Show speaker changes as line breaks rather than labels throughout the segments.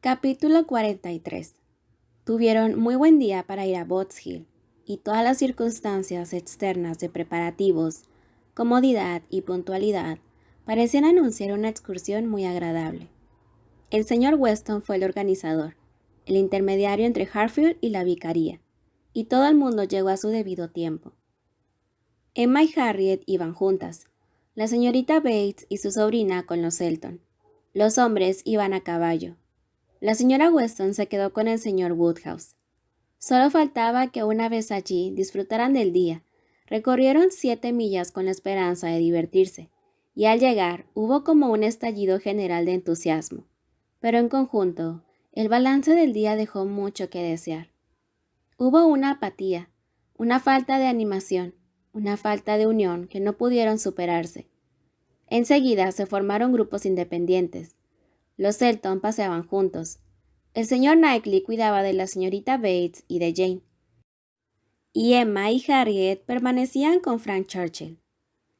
Capítulo 43. Tuvieron muy buen día para ir a Bots Hill, y todas las circunstancias externas de preparativos, comodidad y puntualidad parecían anunciar una excursión muy agradable. El señor Weston fue el organizador, el intermediario entre Hartfield y la vicaría, y todo el mundo llegó a su debido tiempo. Emma y Harriet iban juntas, la señorita Bates y su sobrina con los Elton. Los hombres iban a caballo. La señora Weston se quedó con el señor Woodhouse. Solo faltaba que una vez allí disfrutaran del día. Recorrieron 7 millas con la esperanza de divertirse, y al llegar hubo como un estallido general de entusiasmo. Pero en conjunto, el balance del día dejó mucho que desear. Hubo una apatía, una falta de animación, una falta de unión que no pudieron superarse. Enseguida se formaron grupos independientes. Los Elton paseaban juntos. El señor Knightley cuidaba de la señorita Bates y de Jane. Y Emma y Harriet permanecían con Frank Churchill.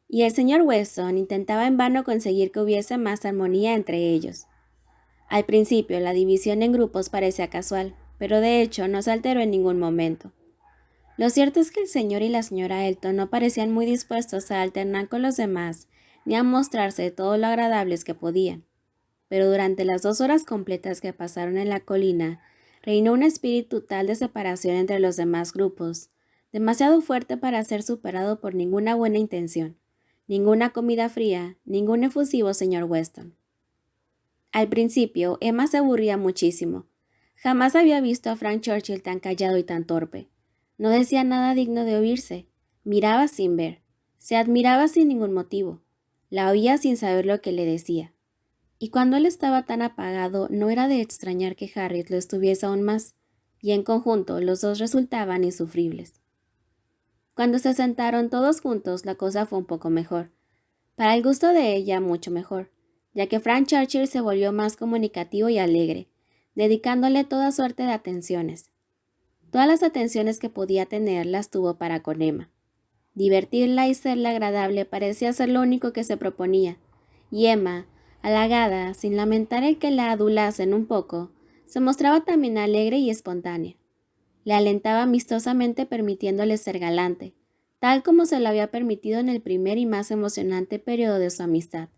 Y el señor Weston intentaba en vano conseguir que hubiese más armonía entre ellos. Al principio la división en grupos parecía casual, pero de hecho no se alteró en ningún momento. Lo cierto es que el señor y la señora Elton no parecían muy dispuestos a alternar con los demás, ni a mostrarse todo lo agradables que podían. Pero durante las 2 horas completas que pasaron en la colina, reinó un espíritu tal de separación entre los demás grupos, demasiado fuerte para ser superado por ninguna buena intención, ninguna comida fría, ningún efusivo señor Weston. Al principio, Emma se aburría muchísimo. Jamás había visto a Frank Churchill tan callado y tan torpe. No decía nada digno de oírse, miraba sin ver, se admiraba sin ningún motivo, la oía sin saber lo que le decía. Y cuando él estaba tan apagado, no era de extrañar que Harriet lo estuviese aún más, y en conjunto los dos resultaban insufribles. Cuando se sentaron todos juntos, la cosa fue un poco mejor. Para el gusto de ella, mucho mejor, ya que Frank Churchill se volvió más comunicativo y alegre, dedicándole toda suerte de atenciones. Todas las atenciones que podía tener las tuvo para con Emma. Divertirla y serle agradable parecía ser lo único que se proponía, y Emma, halagada, sin lamentar el que la adulasen un poco, se mostraba también alegre y espontánea. Le alentaba amistosamente permitiéndole ser galante, tal como se lo había permitido en el primer y más emocionante periodo de su amistad.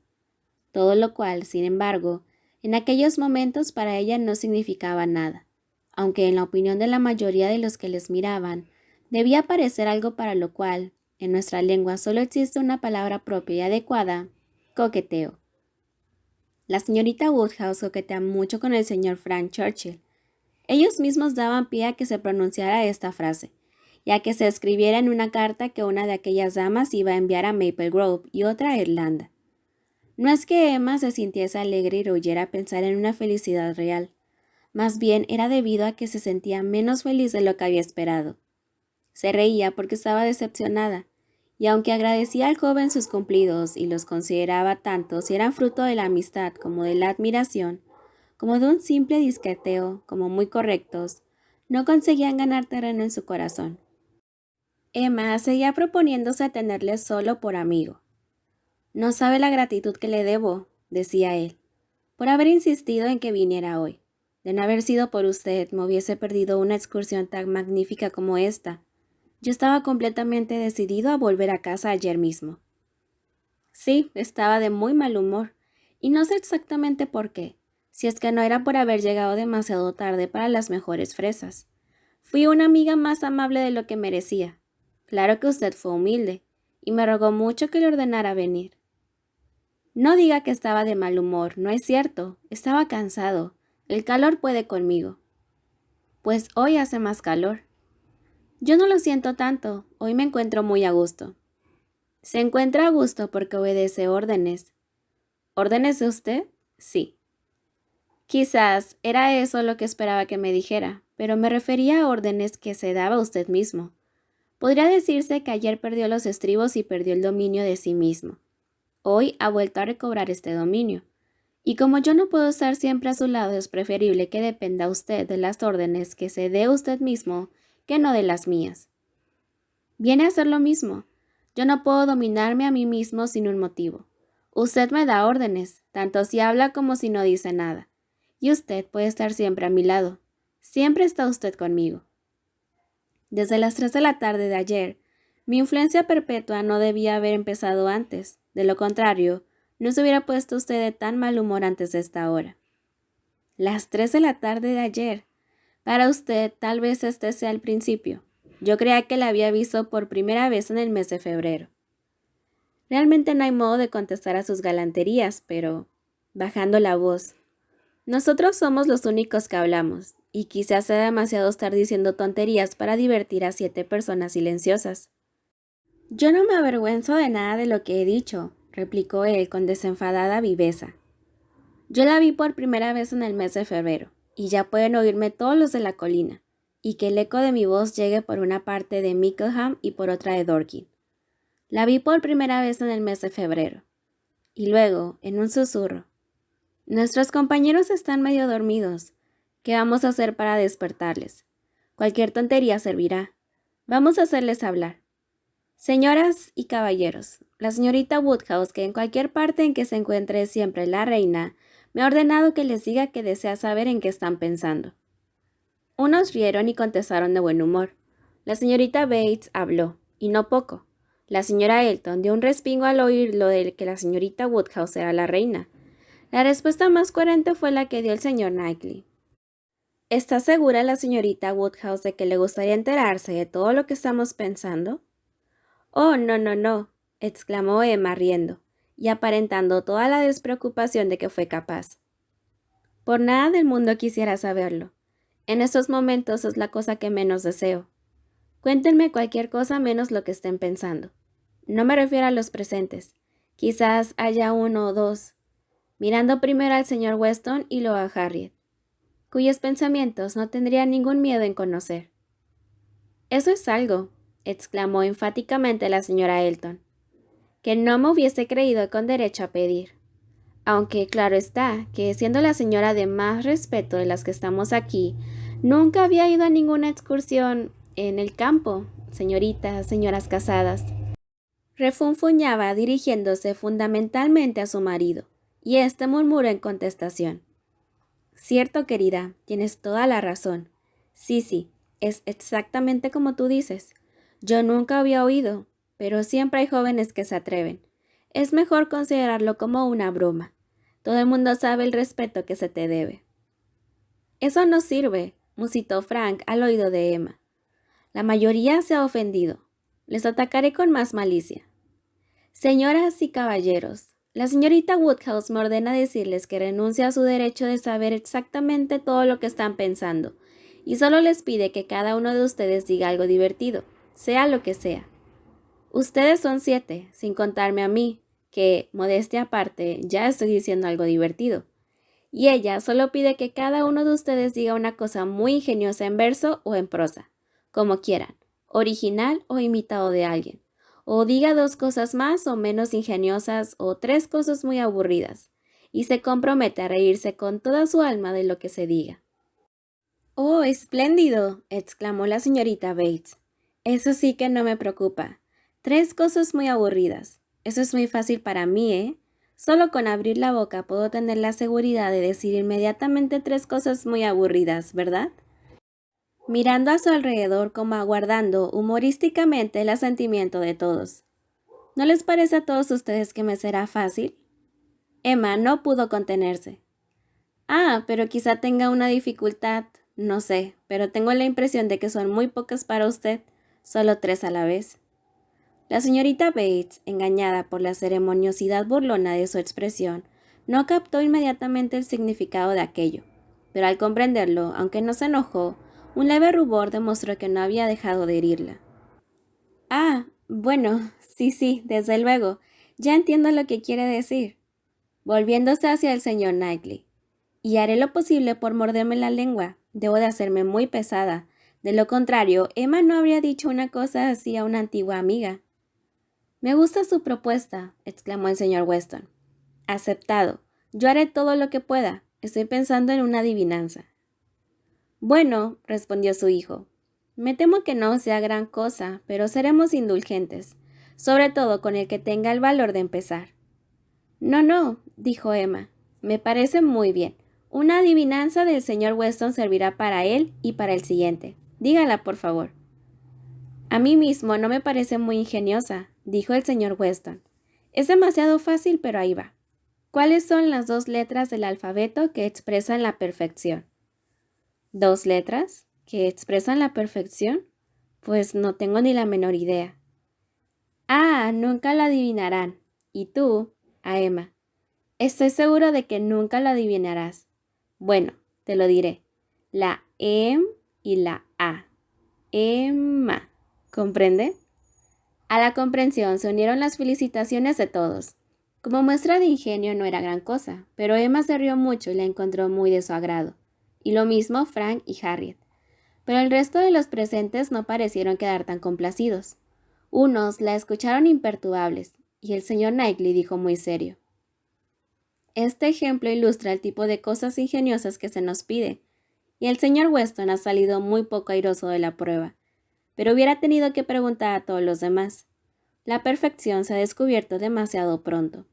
Todo lo cual, sin embargo, en aquellos momentos para ella no significaba nada, aunque en la opinión de la mayoría de los que les miraban, debía parecer algo para lo cual, en nuestra lengua solo existe una palabra propia y adecuada: coqueteo. La señorita Woodhouse coquetea mucho con el señor Frank Churchill. Ellos mismos daban pie a que se pronunciara esta frase, y a que se escribiera en una carta que una de aquellas damas iba a enviar a Maple Grove y otra a Irlanda. No es que Emma se sintiese alegre y huyera a pensar en una felicidad real, más bien era debido a que se sentía menos feliz de lo que había esperado. Se reía porque estaba decepcionada, y aunque agradecía al joven sus cumplidos y los consideraba tanto si eran fruto de la amistad como de la admiración, como de un simple disqueteo, como muy correctos, no conseguían ganar terreno en su corazón. Emma seguía proponiéndose tenerle solo por amigo. «No sabe la gratitud que le debo», decía él, «por haber insistido en que viniera hoy. De no haber sido por usted, me hubiese perdido una excursión tan magnífica como esta. Yo estaba completamente decidido a volver a casa ayer mismo». Sí, estaba de muy mal humor, y no sé exactamente por qué, si es que no era por haber llegado demasiado tarde para las mejores fresas. Fui una amiga más amable de lo que merecía. Claro que usted fue humilde, y me rogó mucho que le ordenara venir. No diga que estaba de mal humor, no es cierto, estaba cansado. El calor puede conmigo. Pues hoy hace más calor. Yo no lo siento tanto, hoy me encuentro muy a gusto. Se encuentra a gusto porque obedece órdenes. ¿Órdenes de usted? Sí. Quizás era eso lo que esperaba que me dijera, pero me refería a órdenes que se daba usted mismo. Podría decirse que ayer perdió los estribos y perdió el dominio de sí mismo. Hoy ha vuelto a recobrar este dominio. Y como yo no puedo estar siempre a su lado, es preferible que dependa usted de las órdenes que se dé usted mismo que no de las mías. Viene a ser lo mismo. Yo no puedo dominarme a mí mismo sin un motivo. Usted me da órdenes, tanto si habla como si no dice nada. y usted puede estar siempre a mi lado. Siempre está usted conmigo. Desde las 3 de la tarde de ayer, mi influencia perpetua no debía haber empezado antes. De lo contrario, no se hubiera puesto usted de tan mal humor antes de esta hora. Las 3 de la tarde de ayer. Para usted, tal vez este sea el principio. Yo creía que la había visto por primera vez en el mes de febrero. Realmente no hay modo de contestar a sus galanterías, pero, bajando la voz, nosotros somos los únicos que hablamos, y quizás sea demasiado estar diciendo tonterías para divertir a 7 personas silenciosas. Yo no me avergüenzo de nada de lo que he dicho, replicó él con desenfadada viveza. Yo la vi por primera vez en el mes de febrero, y ya pueden oírme todos los de la colina, y que el eco de mi voz llegue por una parte de Mickleham y por otra de Dorking. La vi por primera vez en el mes de febrero. Y luego, en un susurro, nuestros compañeros están medio dormidos. ¿Qué vamos a hacer para despertarles? Cualquier tontería servirá. Vamos a hacerles hablar. Señoras y caballeros, la señorita Woodhouse, que en cualquier parte en que se encuentre siempre la reina, me ha ordenado que les diga que desea saber en qué están pensando. Unos rieron y contestaron de buen humor. La señorita Bates habló, y no poco. La señora Elton dio un respingo al oír lo de que la señorita Woodhouse era la reina. La respuesta más coherente fue la que dio el señor Knightley. ¿Está segura la señorita Woodhouse de que le gustaría enterarse de todo lo que estamos pensando? Oh, no, no, no, exclamó Emma riendo, y aparentando toda la despreocupación de que fue capaz. Por nada del mundo quisiera saberlo. En estos momentos es la cosa que menos deseo. Cuéntenme cualquier cosa menos lo que estén pensando. No me refiero a los presentes. Quizás haya uno o dos. Mirando primero al señor Weston y luego a Harriet, cuyos pensamientos no tendría ningún miedo en conocer. Eso es algo, exclamó enfáticamente la señora Elton, que no me hubiese creído con derecho a pedir. Aunque claro está que, siendo la señora de más respeto de las que estamos aquí, nunca había ido a ninguna excursión en el campo, señoritas, señoras casadas. Refunfuñaba dirigiéndose fundamentalmente a su marido, y éste murmuró en contestación. Cierto, querida, tienes toda la razón. Sí, es exactamente como tú dices. Yo nunca había oído, pero siempre hay jóvenes que se atreven. Es mejor considerarlo como una broma. Todo el mundo sabe el respeto que se te debe. Eso no sirve, musitó Frank al oído de Emma. La mayoría se ha ofendido. Les atacaré con más malicia. Señoras y caballeros, la señorita Woodhouse me ordena decirles que renuncia a su derecho de saber exactamente todo lo que están pensando, y solo les pide que cada uno de ustedes diga algo divertido, sea lo que sea. Ustedes son 7, sin contarme a mí, que, modestia aparte, ya estoy diciendo algo divertido. Y ella solo pide que cada uno de ustedes diga una cosa muy ingeniosa en verso o en prosa, como quieran, original o imitado de alguien. O diga 2 cosas más o menos ingeniosas o 3 cosas muy aburridas, y se compromete a reírse con toda su alma de lo que se diga. ¡Oh, espléndido!, exclamó la señorita Bates. Eso sí que no me preocupa. 3 cosas muy aburridas. Eso es muy fácil para mí, ¿eh? Solo con abrir la boca puedo tener la seguridad de decir inmediatamente 3 cosas muy aburridas, ¿verdad? Mirando a su alrededor como aguardando humorísticamente el asentimiento de todos. ¿No les parece a todos ustedes que me será fácil? Emma no pudo contenerse. Ah, pero quizá tenga una dificultad, no sé, pero tengo la impresión de que son muy pocas para usted, solo 3 a la vez. La señorita Bates, engañada por la ceremoniosidad burlona de su expresión, no captó inmediatamente el significado de aquello, pero al comprenderlo, aunque no se enojó, un leve rubor demostró que no había dejado de herirla. Ah, bueno, sí, desde luego, ya entiendo lo que quiere decir. Volviéndose hacia el señor Knightley. Y haré lo posible por morderme la lengua. Debo de hacerme muy pesada. De lo contrario, Emma no habría dicho una cosa así a una antigua amiga. Me gusta su propuesta, exclamó el señor Weston. Aceptado. Yo haré todo lo que pueda. Estoy pensando en una adivinanza. Bueno, respondió su hijo. Me temo que no sea gran cosa, pero seremos indulgentes, sobre todo con el que tenga el valor de empezar. No, dijo Emma. Me parece muy bien. Una adivinanza del señor Weston servirá para él y para el siguiente. Dígala, por favor. A mí mismo no me parece muy ingeniosa, dijo el señor Weston. Es demasiado fácil, pero ahí va. ¿Cuáles son las 2 letras del alfabeto que expresan la perfección? ¿2 letras? ¿Que expresan la perfección? Pues no tengo ni la menor idea. Ah, nunca lo adivinarán. ¿Y tú? A Emma. Estoy seguro de que nunca lo adivinarás. Bueno, te lo diré. La M y la A. Emma. ¿Comprende? A la comprensión se unieron las felicitaciones de todos. Como muestra de ingenio no era gran cosa, pero Emma se rió mucho y la encontró muy de su agrado. Y lo mismo Frank y Harriet. Pero el resto de los presentes no parecieron quedar tan complacidos. Unos la escucharon imperturbables, y el señor Knightley dijo muy serio: Este ejemplo ilustra el tipo de cosas ingeniosas que se nos pide, y el señor Weston ha salido muy poco airoso de la prueba, pero hubiera tenido que preguntar a todos los demás. La perfección se ha descubierto demasiado pronto.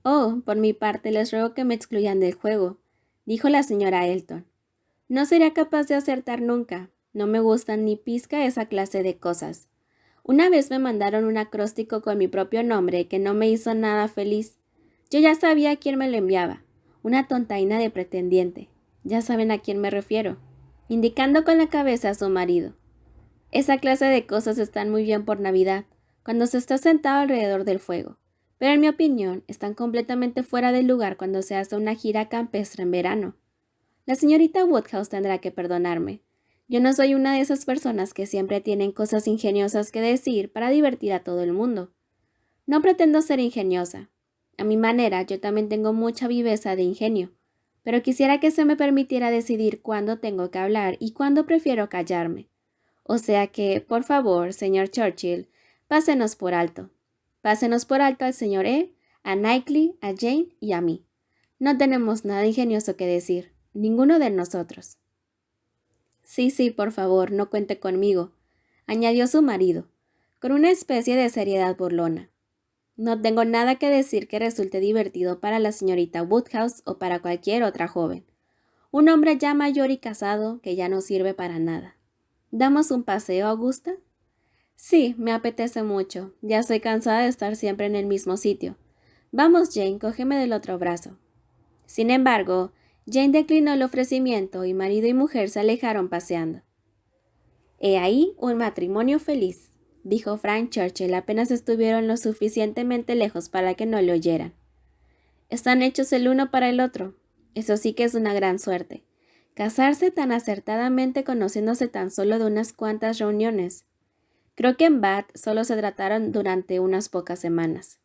Oh, por mi parte les ruego que me excluyan del juego, dijo la señora Elton. No sería capaz de acertar nunca. No me gustan ni pizca esa clase de cosas. Una vez me mandaron un acróstico con mi propio nombre que no me hizo nada feliz. Yo ya sabía a quién me lo enviaba. Una tontaina de pretendiente. Ya saben a quién me refiero. Indicando con la cabeza a su marido. Esa clase de cosas están muy bien por Navidad, cuando se está sentado alrededor del fuego. Pero en mi opinión, están completamente fuera de lugar cuando se hace una gira campestre en verano. La señorita Woodhouse tendrá que perdonarme. Yo no soy una de esas personas que siempre tienen cosas ingeniosas que decir para divertir a todo el mundo. No pretendo ser ingeniosa. A mi manera, yo también tengo mucha viveza de ingenio, pero quisiera que se me permitiera decidir cuándo tengo que hablar y cuándo prefiero callarme. O sea que, por favor, señor Churchill, pásenos por alto. Pásenos por alto al señor a Knightley, a Jane y a mí. No tenemos nada ingenioso que decir, ninguno de nosotros. Sí, por favor, no cuente conmigo, añadió su marido, con una especie de seriedad burlona. No tengo nada que decir que resulte divertido para la señorita Woodhouse o para cualquier otra joven. Un hombre ya mayor y casado que ya no sirve para nada. ¿Damos un paseo, Augusta? Sí, me apetece mucho. Ya estoy cansada de estar siempre en el mismo sitio. Vamos, Jane, cógeme del otro brazo. Sin embargo, Jane declinó el ofrecimiento y marido y mujer se alejaron paseando. He ahí un matrimonio feliz, dijo Frank Churchill apenas estuvieron lo suficientemente lejos para que no le oyeran. Están hechos el uno para el otro. Eso sí que es una gran suerte. Casarse tan acertadamente conociéndose tan solo de unas cuantas reuniones. Creo que en Bath solo se trataron durante unas pocas semanas.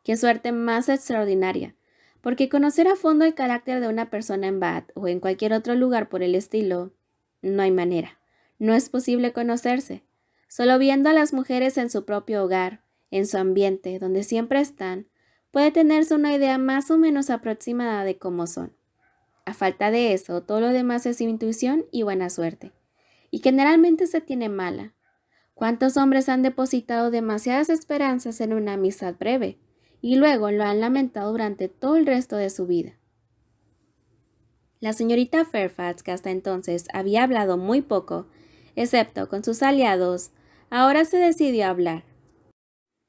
¡Qué suerte más extraordinaria! Porque conocer a fondo el carácter de una persona en Bath o en cualquier otro lugar por el estilo, no hay manera. No es posible conocerse. Solo viendo a las mujeres en su propio hogar, en su ambiente, donde siempre están, puede tenerse una idea más o menos aproximada de cómo son. A falta de eso, todo lo demás es intuición y buena suerte. Y generalmente se tiene mala. ¿Cuántos hombres han depositado demasiadas esperanzas en una amistad breve y luego lo han lamentado durante todo el resto de su vida? La señorita Fairfax, que hasta entonces había hablado muy poco, excepto con sus aliados, ahora se decidió a hablar.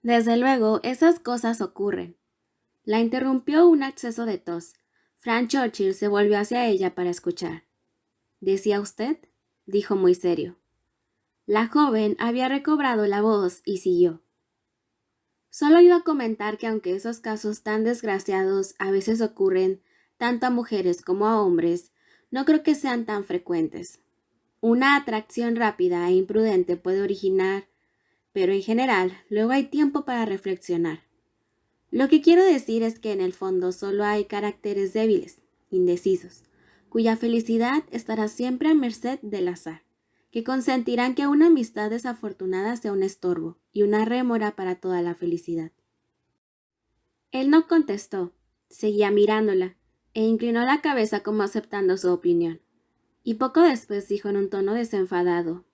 Desde luego, esas cosas ocurren. La interrumpió un acceso de tos. Frank Churchill se volvió hacia ella para escuchar. ¿Decía usted? Dijo muy serio. La joven había recobrado la voz y siguió. Solo iba a comentar que aunque esos casos tan desgraciados a veces ocurren tanto a mujeres como a hombres, no creo que sean tan frecuentes. Una atracción rápida e imprudente puede originar, pero en general luego hay tiempo para reflexionar. Lo que quiero decir es que en el fondo solo hay caracteres débiles, indecisos, cuya felicidad estará siempre a merced del azar, que consentirán que una amistad desafortunada sea un estorbo y una rémora para toda la felicidad. Él no contestó, seguía mirándola, e inclinó la cabeza como aceptando su opinión. Y poco después dijo en un tono desenfadado: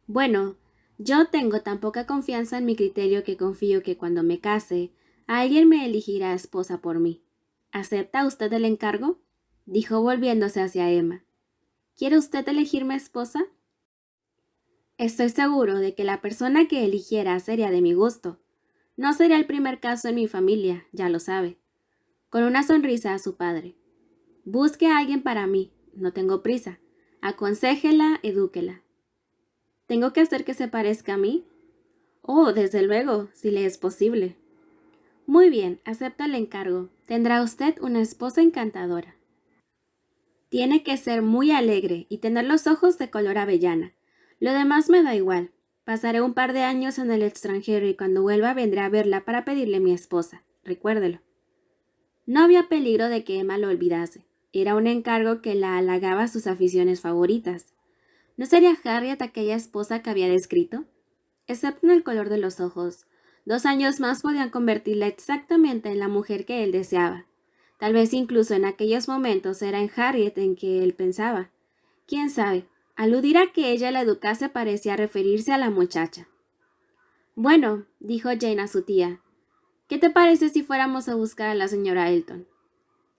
Bueno, yo tengo tan poca confianza en mi criterio que confío que cuando me case, alguien me elegirá esposa por mí. ¿Acepta usted el encargo? dijo volviéndose hacia Emma. ¿Quiere usted elegirme esposa? Estoy seguro de que la persona que eligiera sería de mi gusto. No sería el primer caso en mi familia, ya lo sabe. Con una sonrisa a su padre. Busque a alguien para mí, no tengo prisa. Aconséjela, edúquela. ¿Tengo que hacer que se parezca a mí? Oh, desde luego, si le es posible. Muy bien, acepta el encargo. Tendrá usted una esposa encantadora. Tiene que ser muy alegre y tener los ojos de color avellana. Lo demás me da igual. Pasaré un par de años en el extranjero y cuando vuelva vendré a verla para pedirle mi esposa. Recuérdelo. No había peligro de que Emma lo olvidase. Era un encargo que la halagaba a sus aficiones favoritas. ¿No sería Harriet aquella esposa que había descrito? Excepto en el color de los ojos. 2 años más podían convertirla exactamente en la mujer que él deseaba. Tal vez incluso en aquellos momentos era en Harriet en que él pensaba. ¿Quién sabe? Aludir a que ella la educase parecía referirse a la muchacha. Bueno, dijo Jane a su tía, ¿qué te parece si fuéramos a buscar a la señora Elton?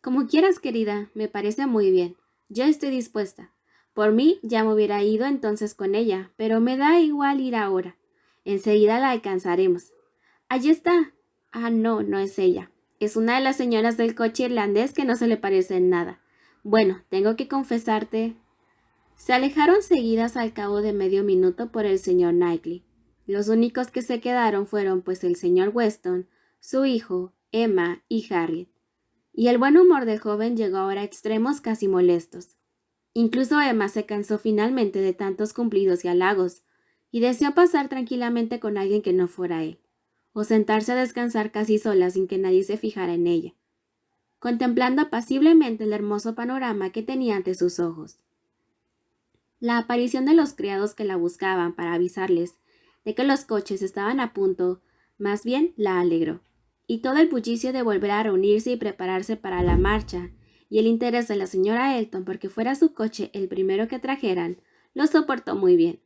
Como quieras, querida, me parece muy bien. Yo estoy dispuesta. Por mí ya me hubiera ido entonces con ella, pero me da igual ir ahora. Enseguida la alcanzaremos. Allí está. Ah, no, no es ella. Es una de las señoras del coche irlandés que no se le parece en nada. Bueno, tengo que confesarte. Se alejaron seguidas al cabo de medio minuto por el señor Knightley. Los únicos que se quedaron fueron pues el señor Weston, su hijo, Emma y Harriet. Y el buen humor del joven llegó ahora a extremos casi molestos. Incluso Emma se cansó finalmente de tantos cumplidos y halagos, y deseó pasar tranquilamente con alguien que no fuera él, o sentarse a descansar casi sola sin que nadie se fijara en ella, contemplando apaciblemente el hermoso panorama que tenía ante sus ojos. La aparición de los criados que la buscaban para avisarles de que los coches estaban a punto, más bien la alegró, y todo el bullicio de volver a reunirse y prepararse para la marcha, y el interés de la señora Elton porque fuera su coche el primero que trajeran, lo soportó muy bien,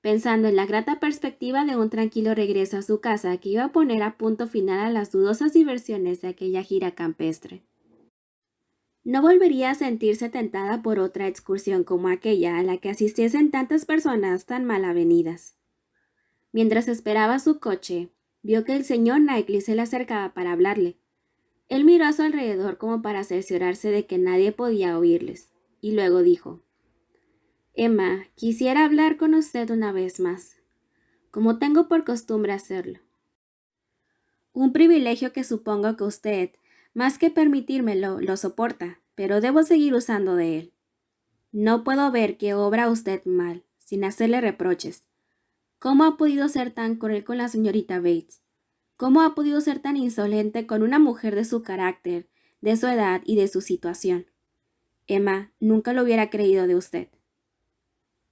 pensando en la grata perspectiva de un tranquilo regreso a su casa que iba a poner a punto final a las dudosas diversiones de aquella gira campestre. No volvería a sentirse tentada por otra excursión como aquella a la que asistiesen tantas personas tan mal avenidas. Mientras esperaba su coche, vio que el señor Knightley se le acercaba para hablarle. Él miró a su alrededor como para cerciorarse de que nadie podía oírles, y luego dijo: Emma, quisiera hablar con usted una vez más, como tengo por costumbre hacerlo. Un privilegio que supongo que usted, más que permitírmelo, lo soporta, pero debo seguir usando de él. No puedo ver que obra usted mal, sin hacerle reproches. ¿Cómo ha podido ser tan cruel con la señorita Bates? ¿Cómo ha podido ser tan insolente con una mujer de su carácter, de su edad y de su situación? Emma, nunca lo hubiera creído de usted.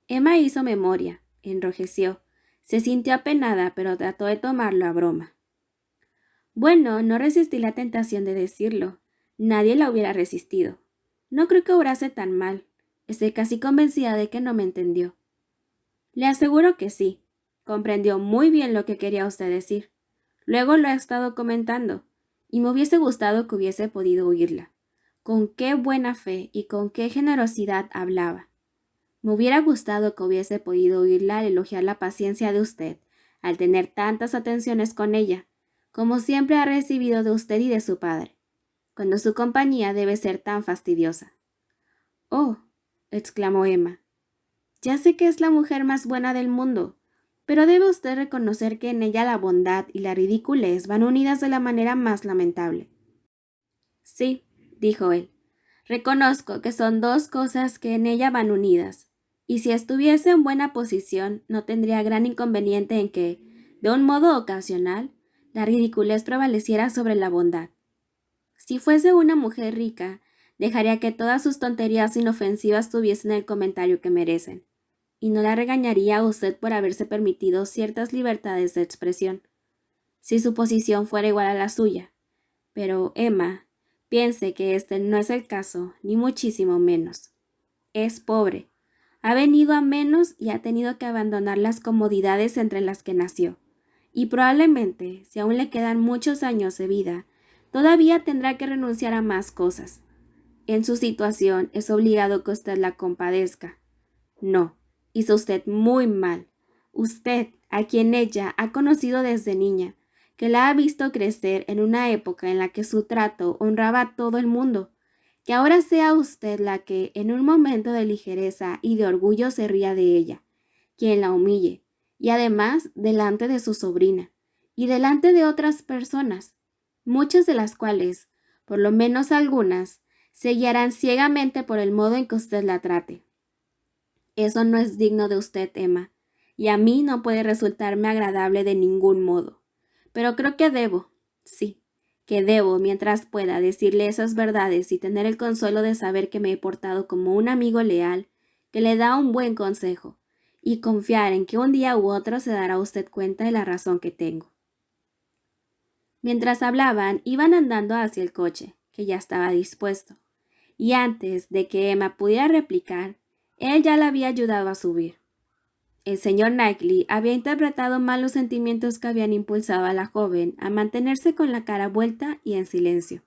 Emma hizo memoria, enrojeció, se sintió apenada, pero trató de tomarlo a broma. Bueno, no resistí la tentación de decirlo. Nadie la hubiera resistido. No creo que obrase tan mal. Estoy casi convencida de que no me entendió. Le aseguro que sí. Comprendió muy bien lo que quería usted decir. Luego lo ha estado comentando, y me hubiese gustado que hubiese podido oírla. Con qué buena fe y con qué generosidad hablaba. Me hubiera gustado que hubiese podido oírla al elogiar la paciencia de usted, al tener tantas atenciones con ella, como siempre ha recibido de usted y de su padre, cuando su compañía debe ser tan fastidiosa. Oh, exclamó Emma, ya sé que es la mujer más buena del mundo, pero debe usted reconocer que en ella la bondad y la ridiculez van unidas de la manera más lamentable. Sí, dijo él, reconozco que son dos cosas que en ella van unidas, y si estuviese en buena posición no tendría gran inconveniente en que, de un modo ocasional, la ridiculez prevaleciera sobre la bondad. Si fuese una mujer rica, dejaría que todas sus tonterías inofensivas tuviesen el comentario que merecen, y no la regañaría a usted por haberse permitido ciertas libertades de expresión, si su posición fuera igual a la suya. Pero, Emma, piense que este no es el caso, ni muchísimo menos. Es pobre, ha venido a menos y ha tenido que abandonar las comodidades entre las que nació, y probablemente, si aún le quedan muchos años de vida, todavía tendrá que renunciar a más cosas. En su situación es obligado que usted la compadezca. No, hizo usted muy mal. Usted, a quien ella ha conocido desde niña, que la ha visto crecer en una época en la que su trato honraba a todo el mundo, que ahora sea usted la que en un momento de ligereza y de orgullo se ría de ella, quien la humille, y además delante de su sobrina, y delante de otras personas, muchas de las cuales, por lo menos algunas, se guiarán ciegamente por el modo en que usted la trate. Eso no es digno de usted, Emma, y a mí no puede resultarme agradable de ningún modo. Pero creo que debo, sí, que debo, mientras pueda, decirle esas verdades y tener el consuelo de saber que me he portado como un amigo leal, que le da un buen consejo, y confiar en que un día u otro se dará usted cuenta de la razón que tengo. Mientras hablaban, iban andando hacia el coche, que ya estaba dispuesto, y antes de que Emma pudiera replicar, él ya la había ayudado a subir. El señor Knightley había interpretado mal los sentimientos que habían impulsado a la joven a mantenerse con la cara vuelta y en silencio.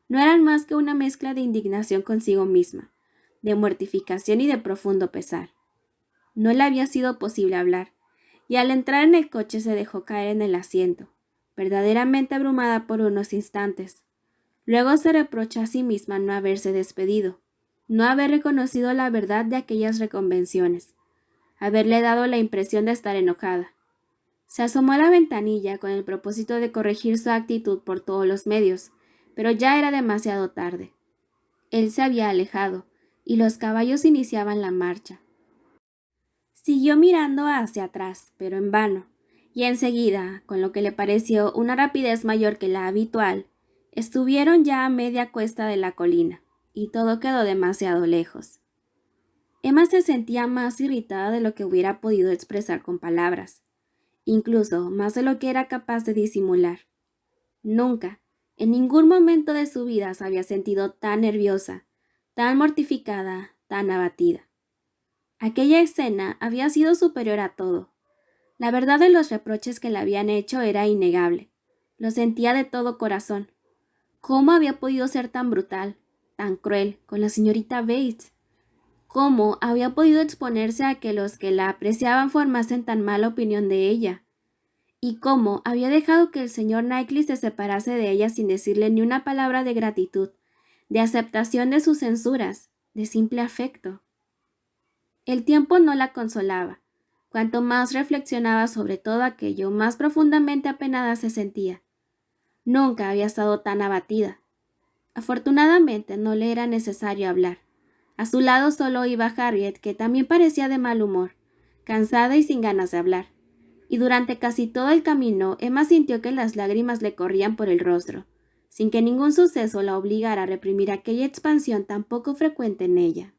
No eran más que una mezcla de indignación consigo misma, de mortificación y de profundo pesar. No le había sido posible hablar, y al entrar en el coche se dejó caer en el asiento, verdaderamente abrumada por unos instantes. Luego se reprochó a sí misma no haberse despedido, no haber reconocido la verdad de aquellas reconvenciones, haberle dado la impresión de estar enojada. Se asomó a la ventanilla con el propósito de corregir su actitud por todos los medios, pero ya era demasiado tarde. Él se había alejado, y los caballos iniciaban la marcha. Siguió mirando hacia atrás, pero en vano, y enseguida, con lo que le pareció una rapidez mayor que la habitual, estuvieron ya a media cuesta de la colina, y todo quedó demasiado lejos. Emma se sentía más irritada de lo que hubiera podido expresar con palabras, incluso más de lo que era capaz de disimular. Nunca, en ningún momento de su vida se había sentido tan nerviosa, tan mortificada, tan abatida. Aquella escena había sido superior a todo. La verdad de los reproches que le habían hecho era innegable. Lo sentía de todo corazón. ¿Cómo había podido ser tan brutal, tan cruel con la señorita Bates? ¿Cómo había podido exponerse a que los que la apreciaban formasen tan mala opinión de ella? ¿Y cómo había dejado que el señor Knightley se separase de ella sin decirle ni una palabra de gratitud, de aceptación de sus censuras, de simple afecto? El tiempo no la consolaba. Cuanto más reflexionaba sobre todo aquello, más profundamente apenada se sentía. Nunca había estado tan abatida. Afortunadamente no le era necesario hablar. A su lado solo iba Harriet, que también parecía de mal humor, cansada y sin ganas de hablar. Y durante casi todo el camino, Emma sintió que las lágrimas le corrían por el rostro, sin que ningún suceso la obligara a reprimir aquella expansión tan poco frecuente en ella.